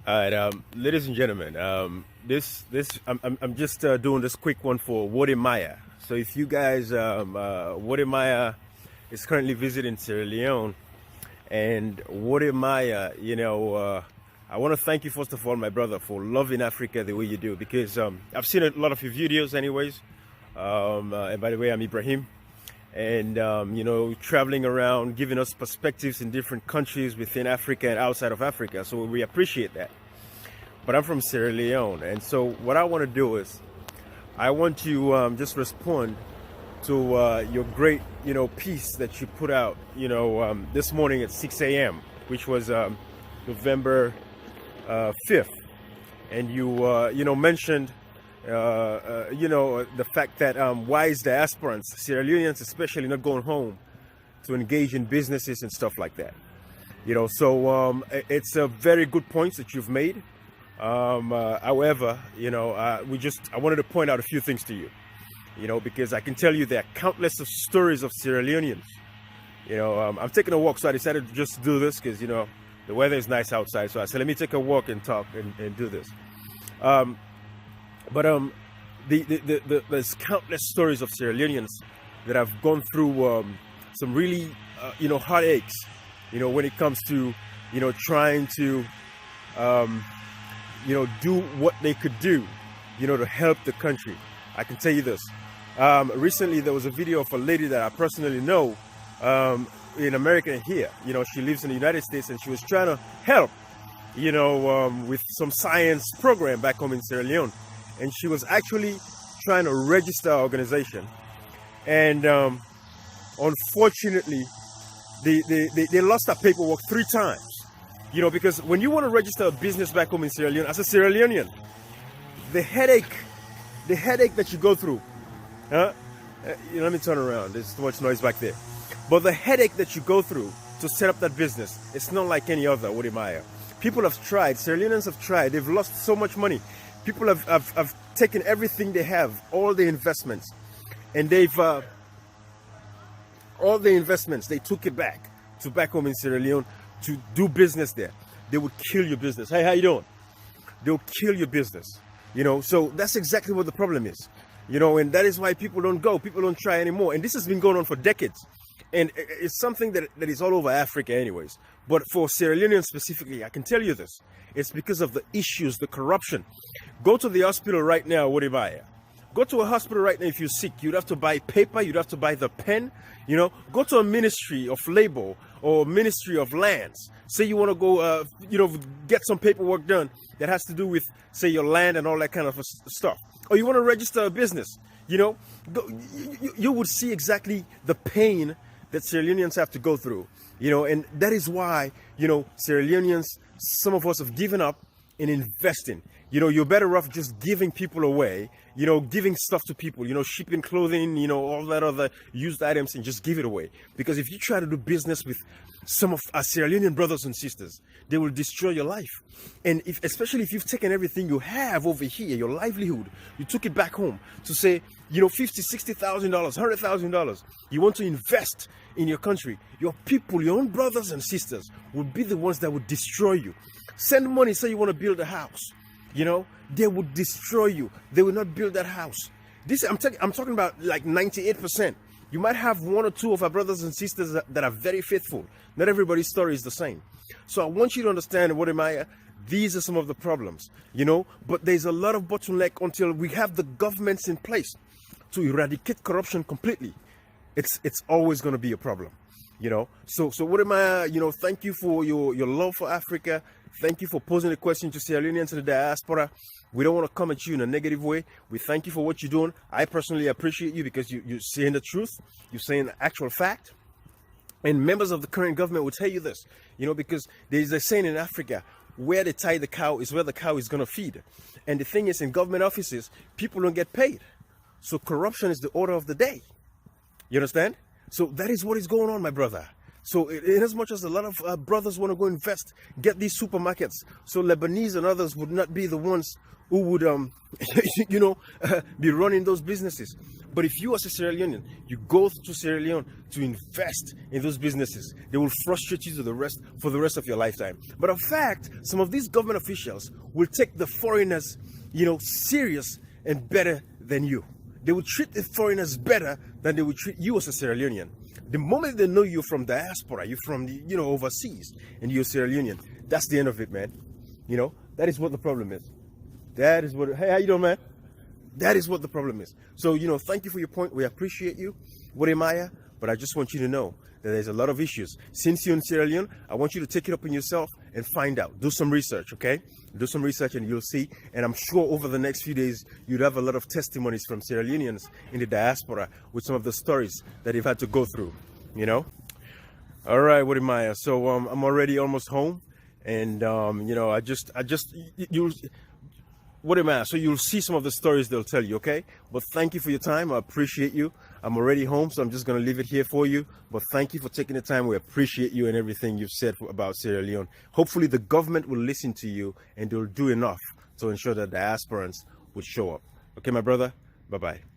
All right, ladies and gentlemen, I'm just doing this quick one for Wode Maya. So if you guys, Wode Maya is currently visiting Sierra Leone, and Wode Maya, I want to thank you first of all, my brother, for loving Africa the way you do, because I've seen a lot of your videos, anyways. And by the way, I'm Ibrahim, and traveling around, giving us perspectives in different countries within Africa and outside of Africa. So we appreciate that. But I'm from Sierra Leone, and so what I want to do is I want to just respond to your great piece that you put out this morning at 6 a.m., which was November 5th, and you mentioned the fact that why is diasporans, Sierra Leoneans especially, not going home to engage in businesses and stuff like that. So it's a very good point that you've made. However, I wanted to point out a few things to you, because I can tell you there are countless of stories of Sierra Leoneans. I'm taking a walk, so I decided to just do this because, the weather is nice outside. So I said, let me take a walk and talk and do this. There's countless stories of Sierra Leoneans that have gone through some really, heartaches, when it comes to, trying to, do what they could do, to help the country. I can tell you this. Recently, there was a video of a lady that I personally know in America here. She lives in the United States, and she was trying to help, with some science program back home in Sierra Leone. And she was actually trying to register our organization. And unfortunately, they lost her paperwork 3 times. Because when you want to register a business back home in Sierra Leone, as a Sierra Leonean, the headache that you go through, let me turn around. There's too much noise back there. But the headache that you go through to set up that business, it's not like any other, Wode Maya. People have tried, Sierra Leoneans have tried, they've lost so much money. People have taken everything they have, all the investments, and they took it back home in Sierra Leone to do business there. They would kill your business. Hey, how you doing? They'll kill your business. So that's exactly what the problem is. And that is why people don't go. People don't try anymore. And this has been going on for decades. And it's something that is all over Africa anyways. But for Sierra Leone specifically, I can tell you this. It's because of the issues, the corruption. Go to the hospital right now, Wode Maya. Go to a hospital right now if you're sick. You'd have to buy paper. You'd have to buy the pen. Go to a ministry of labor or ministry of lands. Say you want to go, get some paperwork done that has to do with, say, your land and all that kind of stuff. Or you want to register a business. You would see exactly the pain that Sierra Leoneans have to go through. And that is why, Sierra Leoneans, some of us have given up in investing. You're better off just giving people away, giving stuff to people, shipping clothing, all that other used items, and just give it away. Because if you try to do business with some of our Sierra Leonean brothers and sisters, they will destroy your life. And especially if you've taken everything you have over here, your livelihood, you took it back home to say, $50,000, $60,000, $100,000, you want to invest in your country, your people, your own brothers and sisters will be the ones that will destroy you. Send money, say you want to build a house. They would destroy you. They will not build that house. I'm talking about like 98%. You might have 1 or 2 of our brothers and sisters that are very faithful. Not everybody's story is the same. So I want you to understand, Wode Maya, these are some of the problems, but there's a lot of bottleneck until we have the governments in place to eradicate corruption completely. It's always going to be a problem. So Wode Maya, thank you for your love for Africa. Thank you for posing the question to Sierra Leoneans to the diaspora. We don't want to come at you in a negative way. We thank you for what you're doing. I personally appreciate you because you're saying the truth. You're saying the actual fact. And members of the current government will tell you this, because there's a saying in Africa, where they tie the cow is where the cow is going to feed. And the thing is, in government offices, people don't get paid. So corruption is the order of the day. You understand? So that is what is going on, my brother. So in as much as a lot of brothers want to go invest, get these supermarkets, so Lebanese and others would not be the ones who would, be running those businesses. But if you as a Sierra Leonean, you go to Sierra Leone to invest in those businesses, they will frustrate you for the rest of your lifetime. But in fact, some of these government officials will take the foreigners, serious and better than you. They will treat the foreigners better than they will treat you as a Sierra Leonean. The moment they know you're from diaspora, you're from the, overseas, and you're Sierra Leonean, that's the end of it, man. That is what the problem is. That is what, hey, how you doing, man? That is what the problem is. So, thank you for your point. We appreciate you, Wode Maya, but I just want you to know that there's a lot of issues. Since you're in Sierra Leone, I want you to take it up on yourself and find out. Do some research, okay? Do some research and you'll see. And I'm sure over the next few days, you'd have a lot of testimonies from Sierra Leoneans in the diaspora with some of the stories that they've had to go through, All right, Wode Maya. So I'm already almost home. And, What am I? So you'll see some of the stories they'll tell you, okay? But thank you for your time. I appreciate you. I'm already home, so I'm just going to leave it here for you. But thank you for taking the time. We appreciate you and everything you've said about Sierra Leone. Hopefully the government will listen to you and they'll do enough to ensure that diasporans will show up. Okay, my brother? Bye-bye.